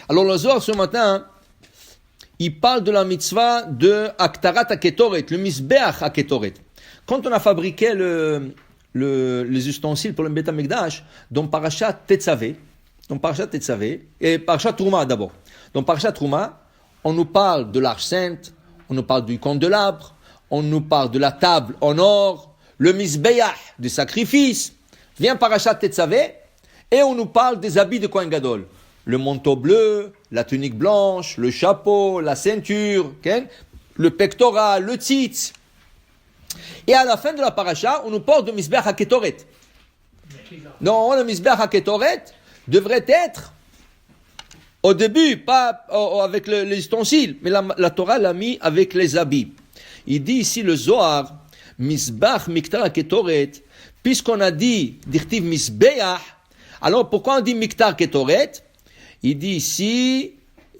Alors le Zohar ce matin, il parle de la mitzvah de Aktarat HaKetoret, le Mizbeach HaKetoret. Quand on a fabriqué les ustensiles pour le Beth HaMikdash, dans Parashat Tetzavé, et Parashat Trouma d'abord. Dans Parashat Trouma, on nous parle de l'Arche Sainte, on nous parle du candelabre, on nous parle de la table en or, le Mizbeach, du sacrifice. Vient Parashat Tetzavé, et on nous parle des habits de Kohen Gadol. Le manteau bleu, la tunique blanche, le chapeau, la ceinture, okay? Le pectoral, le tzitz. Et à la fin de la paracha, on nous parle de Mizbeach HaKetoret. Non, le Mizbeach HaKetoret devrait être au début, pas avec les ustensiles, mais la Torah l'a mis avec les habits. Il dit ici le Zohar, Mizbeach Miktar HaKetoret, puisqu'on a dit d'Irtiv Mizbeach, alors pourquoi on dit Miktar Ketoret? Il dit ici,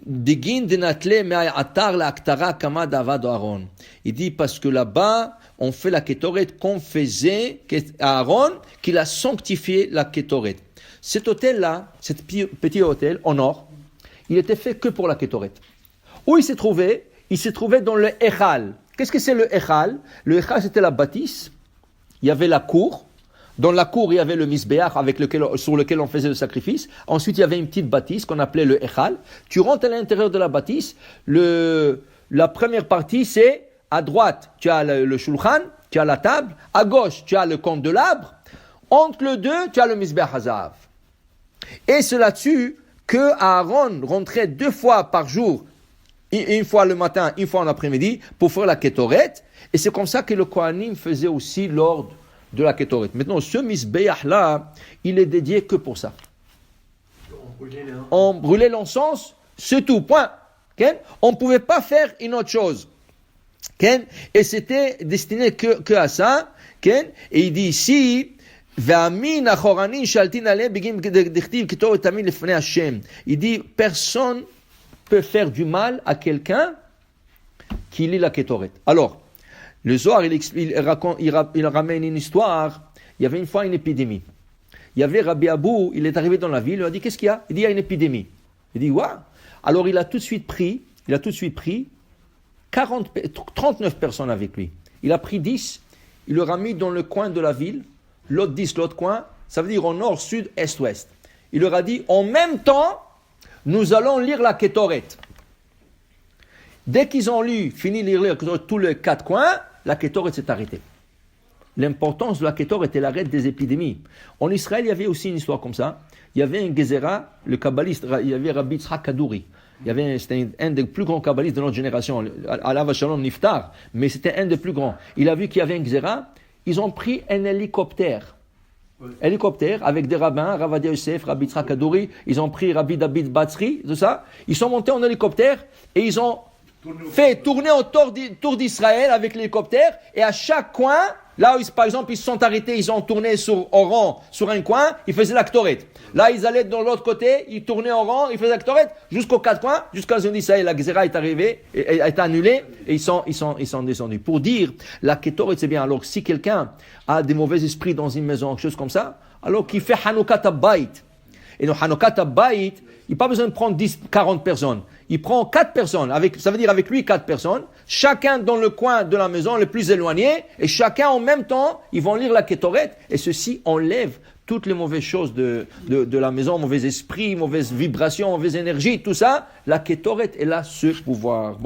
Digin denatle me'atar la aktara kama d'avad Aaron. Il dit parce que là-bas, on fait la Ketoret qu'on faisait à Aaron, qu'il a sanctifié la Ketoret. Cet hôtel-là, cet petit hôtel en or, il était fait que pour la Ketoret. Où il s'est trouvé? Il s'est trouvé dans le Echal. Qu'est-ce que c'est le Echal? Le Echal, c'était la bâtisse. Il y avait la cour. Dans la cour, il y avait le Mizbeach sur lequel on faisait le sacrifice. Ensuite, il y avait une petite bâtisse qu'on appelait le Echal. Tu rentres à l'intérieur de la bâtisse. La première partie, c'est à droite, tu as le Shulchan, tu as la table. À gauche, tu as le candelabre. Entre les deux, tu as le Mizbeach Hazav. Et c'est là-dessus que Aaron rentrait 2 fois par jour, une fois le matin, une fois en après-midi, pour faire la Ketoret. Et c'est comme ça que le Kohanim faisait aussi l'ordre de la Ketoret. Maintenant, ce Mizbeach-là, il est dédié que pour ça. On brûlait l'encens, c'est tout, point. Okay? On ne pouvait pas faire une autre chose. Okay? Et c'était destiné que à ça. Okay? Et il dit ici, il dit, personne peut faire du mal à quelqu'un qui lit la Ketoret. Alors, le Zohar, il ramène une histoire. Il y avait une fois une épidémie. Il y avait Rabbi Abou, il est arrivé dans la ville, il a dit, qu'est-ce qu'il y a? Il dit, il y a une épidémie. Il dit, ouais. Alors il a tout de suite pris 39 personnes avec lui. Il a pris 10, il leur a mis dans le coin de la ville, l'autre 10, l'autre coin, ça veut dire au nord, sud, est, ouest. Il leur a dit, en même temps, nous allons lire la Ketoret. Dès qu'ils ont fini de lire tous les 4 coins, la Ketoret s'est arrêtée. L'importance de la Ketoret était l'arrêt des épidémies. En Israël, il y avait aussi une histoire comme ça. Il y avait un Gezerah, le kabbaliste, il y avait Rabbi Tzrak Kadouri. C'était un des plus grands kabbalistes de notre génération, Alav Shalom Niftar, mais c'était un des plus grands. Il a vu qu'il y avait un Gezerah, ils ont pris un hélicoptère. Hélicoptère avec des rabbins, Ravadia Yosef, Rabbi Tzrak Kadouri, ils ont pris Rabbi David Batzri, tout ça. Ils sont montés en hélicoptère et ils ont fait tourner autour d'Israël avec l'hélicoptère, et à chaque coin, là où par exemple ils se sont arrêtés, ils ont tourné au rang sur un coin, ils faisaient la Ketoret. Là ils allaient dans l'autre côté, ils tournaient au rang, ils faisaient la Ketoret jusqu'aux 4 coins, jusqu'à ce qu'on dit ça y est, la Gezerah est arrivée, a été annulée, et ils sont descendus. Pour dire, la Ketoret c'est bien. Alors si quelqu'un a des mauvais esprits dans une maison, quelque chose comme ça, alors qu'il fait Hanoukat Abayit. Et dans Hanoukat Abayit, il n'a pas besoin de prendre 40 personnes. Il prend 4 personnes, ça veut dire avec lui 4 personnes, chacun dans le coin de la maison le plus éloigné, et chacun en même temps, ils vont lire la Ketoret, et ceci enlève toutes les mauvaises choses de la maison, mauvais esprits, mauvaises vibrations, mauvaise énergie, tout ça. La Ketoret est là, ce pouvoir.